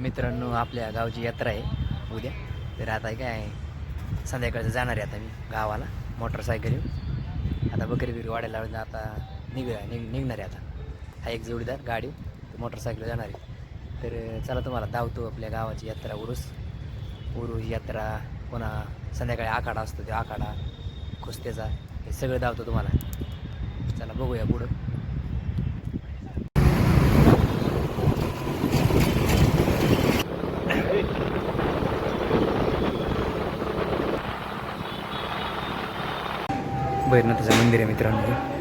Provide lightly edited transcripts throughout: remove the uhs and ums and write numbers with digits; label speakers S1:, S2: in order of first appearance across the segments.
S1: मित्रांनो, आपल्या गावची यात्रा आहे उद्या. तर आता काय संध्याकाळचं जाणार आहे आता मी गावाला मोटरसायकल येऊन. आता बकरी बिकरी वाढायला लावून आता निघणार आहे. आता हा एक जोडीदार गाडी मोटरसायकल जाणार आहे. तर चला तुम्हाला धावतो आपल्या गावाची यात्रा उरूस यात्रा. पुन्हा संध्याकाळी आखाडा असतो, तो आखाडा कुस्त्याचा हे सगळं धावतो तुम्हाला. चला बघूया पुढं. भैरनाथाचं मंदिर आहे मित्रांनो.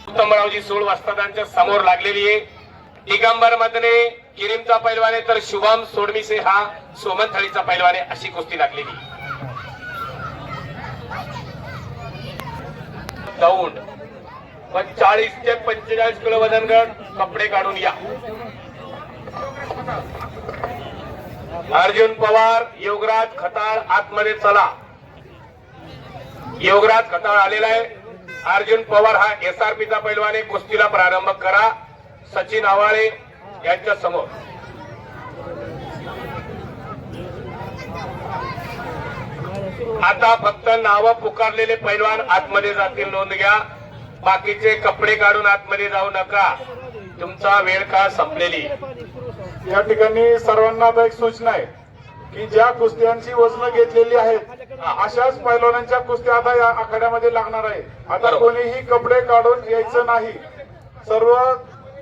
S2: उत्तमरावजी 16 वस्तादांच्या समोर लागलेली आहे. दिगंबर मधने किरीमचा पैलवान आहे, तर शुभम सोडमिसे हा सोमनथळीचा पैलवान आहे. अशी कुस्ती लागलेली. दौंड 40 ते 45 किलो वजन गट कपडे काढून या. अर्जुन पवार, योगराज खताळ आतमध्ये चला. योगराज खताळ आलेला आहे. अर्जुन पवार हा SRPचा पैलवान आहे. कुस्तीला प्रारंभ करा. सचिन आवाळे यांच्या समोर आता फक्त नावं पुकारलेले पैलवान आतमध्ये जातील. नोंद घ्या. बाकीचे कपडे काढून आतमध्ये जाऊ नका. तुमचा वेळ का संपलेली.
S3: या ठिकाणी सर्वांना आता एक सूचना आहे की ज्या कुस्त्यांची वजन घेतलेली आहेत अशाच पैलवानांच्या कुस्त्या आता या आखाड्यामध्ये लागणार आहे. आता
S2: बरोबर.
S3: कोणीही कपडे काढून यायचं नाही. सर्व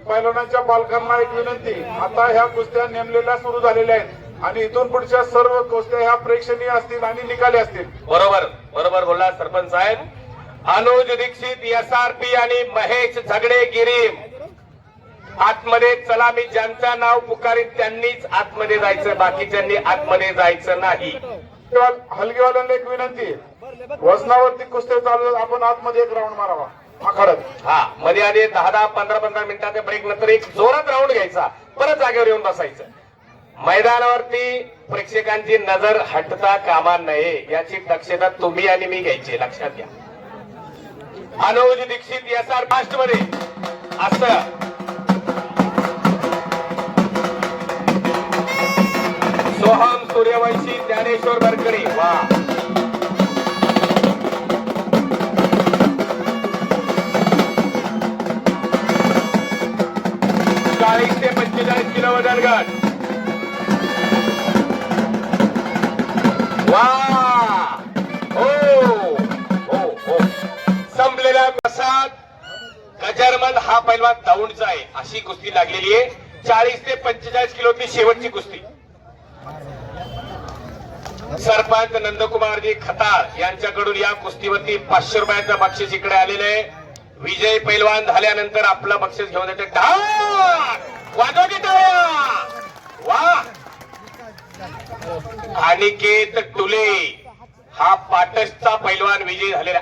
S3: पैलवानांच्या पालकांना एक विनंती, आता ह्या कुस्त्या नेमलेल्या सुरू झालेल्या आहेत आणि इथून पुढच्या सर्व कुस्त्या ह्या प्रेक्षणीय असतील आणि निकाली असतील.
S2: बरोबर बरोबर बोलला सरपंच साहेब. अनुज दीक्षित SRP आणि महेश झगडे गिरीम आतमध्ये चला. मी ज्यांचं नाव पुकारीन त्यांनीच आतमध्ये जायचं, बाकीच्यांनी आतमध्ये जायचं नाही.
S3: हलगीवाल्यांना एक विनंती, वजनावरती कुस्त्या चालू आहेत, आपण आतमध्ये एक राऊंड मारावा आखाड्यात.
S2: हा मध्ये आधी 10-10 15-15 मिनिटाच्या ब्रेक नंतर एक जोरात राऊंड घ्यायचा, परत जागेवर येऊन बसायचं. मैदानावरती प्रेक्षकांची नजर हटता कामा नये याची दक्षता तुम्ही आणि मी घ्यायची, लक्षात घ्या. अनुज दीक्षित SR फास्ट मध्ये असं सोहम सूर्यवंशी ज्ञानेश्वर बरकडी. वा 40 ते 45 किलो वजन गट. वा हो हो हो. संपलेला प्रसाद गजरमल हा पैलवान दौंडचा आहे. अशी कुस्ती लागलेली आहे. 40 ते 45 किलोची शेवटची कुस्ती. सरपंच नंदकुमारजी खताळ यांच्याकडून या कुस्तीवरती 500 रुपयाचं बक्षीस इकडे आलेलं आहे. विजय पैलवान झाल्यानंतर आपलं बक्षीस घेऊन येते. वाजवा की टाळ्या. वा. अनिकेत टुले हा पाटसचा पैलवान विजय झालेला.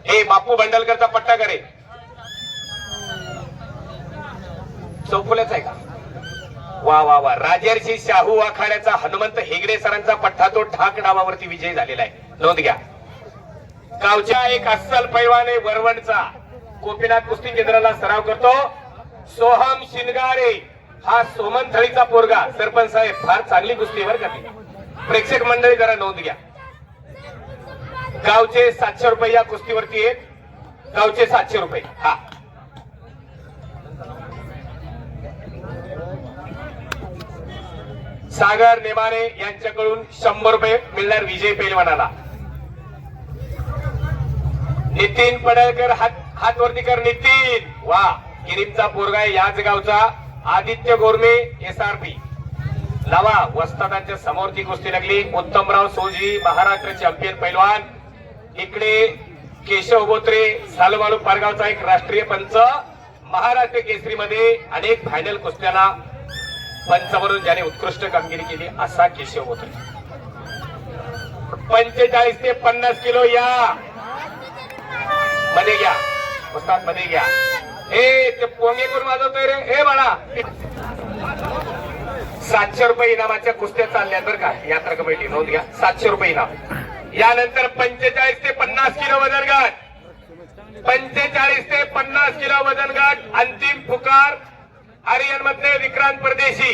S2: हे बापू बंडलकरचा पट्टा करे चौफुल्याचा आहे का. वा वा वा. राजर्षी शाहू आखाड्याचा हनुमंत हेगडे सरांचा पट्टा तो ढाक डावावरती विजय झालेला आहे. नोंद घ्या. गावच्या एक अस्सल पैलवान आहे वरवणचा. गोपीनाथ कुस्ती केंद्राला सराव करतो. सोहम शिनगारे हा सोमनथळीचा पोरगा. सरपंच साहेब फार चांगली कुस्ती बरं का ती. प्रेक्षक मंडळी जरा नोंद घ्या. गावचे 700 रुपये या कुस्तीवरती आहेत. गावचे 700 रुपये. हा सागर नेमाने यांच्याकडून 100 रुपये मिळणार विजय पैलवानाला. नितीन पडळकर हात वरती कर. नितीन. वा. गिरीमचा पोरगा याच गावचा. आदित्य गोरमे SRP लावा. वस्तादांच्या समोर ती कुस्ती लागली. उत्तमराव सोजी महाराष्ट्र चॅम्पियन पैलवान. इकडे केशव बोत्रे सालमालू पारगावचा एक राष्ट्रीय पंच. महाराष्ट्र केसरीमध्ये अनेक फायनल कुस्त्याला पंच म्हणून ज्याने उत्कृष्ट कामगिरी केली असा केशव बोत्रे. 45 ते 50 किलो या मध्ये घ्या. उस्ताद मध्ये घ्या. हे ते पोंगे करून वाजवतोय रे. हे बाळा 700 रुपये इनामाच्या कुस्त्या चालल्या बरं का. यात्रा कमिटी नोंद घ्या. 700 रुपये इनाम. यानंतर 45 ते 50 किलो वजन गट. 45 ते 50 किलो वजन गट. अंतिम पुकार. आर्यन मधले विक्रांत परदेशी,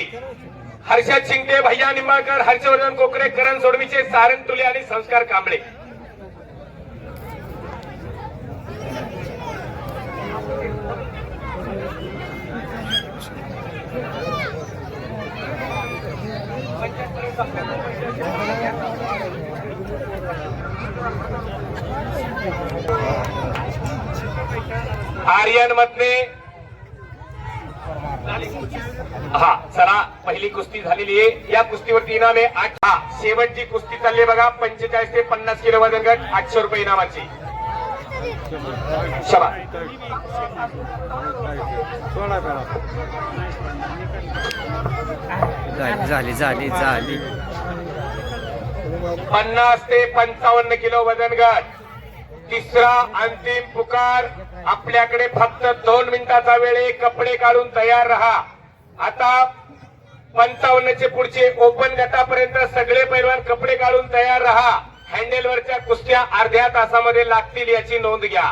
S2: हर्षद शिंगटे, भैया निंबाळकर, हर्षवर्धन कोकरे, करण सोडवीचे, सारंग तुले आणि संस्कार कांबळे. आर्यन मधले हा चला पहिली कुस्ती झालेली आहे. या कुस्तीवरती इनाम आहे 8. हा शेवटची कुस्ती चालली आहे बघा. 45 ते 50 किलो वजन गट. 800 रुपये इनामाची. शबा.
S1: झाली झाली झाली.
S2: 50 ते 55 किलो वजन गट. तिसरा अंतिम पुकार. आपल्याकडे फक्त 2 मिनिटाचा वेळ आहे. कपडे काढून तयार राहा. आता 55 चे पुढचे ओपन गटापर्यंत सगळे पैलवान कपडे काढून तयार राहा. हँडेलवरच्या कुस्त्या अर्ध्या तासामध्ये लागतील याची नोंद घ्या.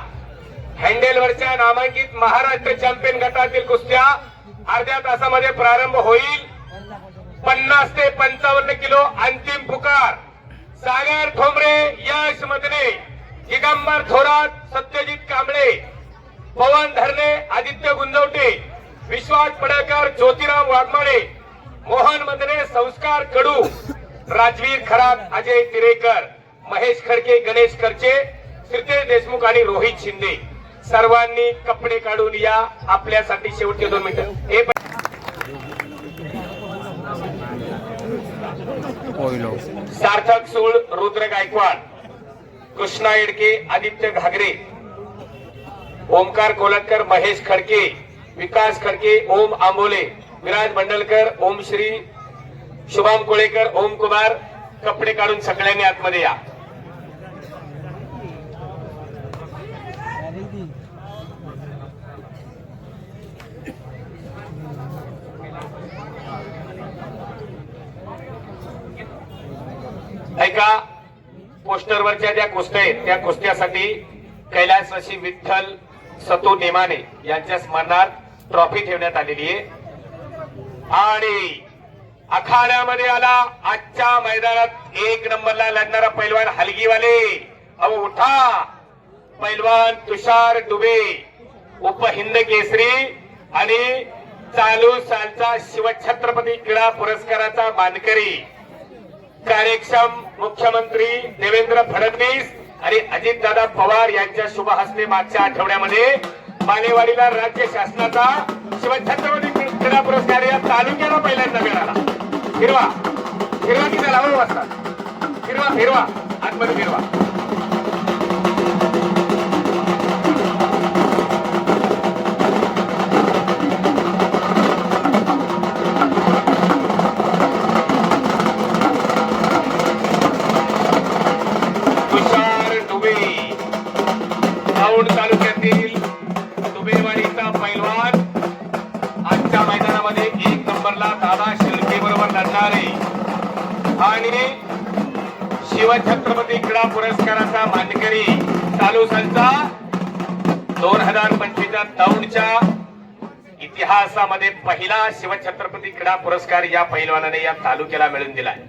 S2: हँडेलवरच्या नामांकित महाराष्ट्र चॅम्पियन गटातील कुस्त्या अर्ध्या तासामध्ये प्रारंभ होईल. 50 ते 55 किलो अंतिम पुकार. सागर ठोंबरे, यश मदने, दिगंबर थोरात, सत्यजित कांबळे, पवन धरणे, आदित्य गुंजवटे, विश्वास पडळकर, ज्योतिराम वाघमारे, मोहन मदने, संस्कार कडू, राजवीर खरात, अजय तिरेकर, महेश खडके, गणेश खर्चे, श्रीतेश देशमुख आणि रोहित शिंदे. सर्वांनी कपडे काढून या. आपल्यासाठी शेवटचे 2 मिनिटं. हे सार्थक सूळ, रुद्र गायकवाड, कृष्णा येडके, आदित्य घागरे, ओमकार कोलटकर, महेश खडके, विकास खडके, ओम आंबोले, विराज बंडलकर, ओम श्री, शुभम कोळेकर, ओम कुमार. कपडे काढून सगळ्यांनी आतमध्ये या. ऐका, पोस्टरवरच्या ज्या कुस्त्या आहेत त्या कुस्त्यासाठी कैलासवासी विठ्ठल सतू नेमाने यांच्या स्मरणार्थ ट्रॉफी ठेवण्यात आलेली आहे. आणि अखाड्यामध्ये आला आजच्या मैदानात 1 नंबरला लढणारा पैलवान हलगीवाले. अहो उठा, पैलवान तुषार डुबे, उपहिंद केसरी आणि चालू सालचा शिवछत्रपती क्रीडा पुरस्काराचा मानकरी, कार्यक्षम मुख्यमंत्री देवेंद्र फडणवीस आणि अजितदादा पवार यांच्या शुभ हस्ते मागच्या आठवड्यामध्ये बालेवाडीला राज्य शासनाचा शिवछत्रपती क्रीडा पुरस्कार या तालुक्याला पहिल्यांदा मिळाला. फिरवा फिरवा की त्याला वाजता फिरवा फिरवा आतमध्ये फिरवा. तुषार डुबे, दौंड तालुक्यातील डुबेवाडीचा पैलवान आजच्या मैदानामध्ये 1 नंबरला दादा शिर्के बरोबर लढणारे आणि शिवछत्रपती क्रीडा पुरस्काराचा मानकरी, चालू सालचा 2025च्या दौंडच्या इतिहासामध्ये पहिला शिवछत्रपती क्रीडा पुरस्कार या पैलवानाने या तालुक्याला मिळवून दिलाय.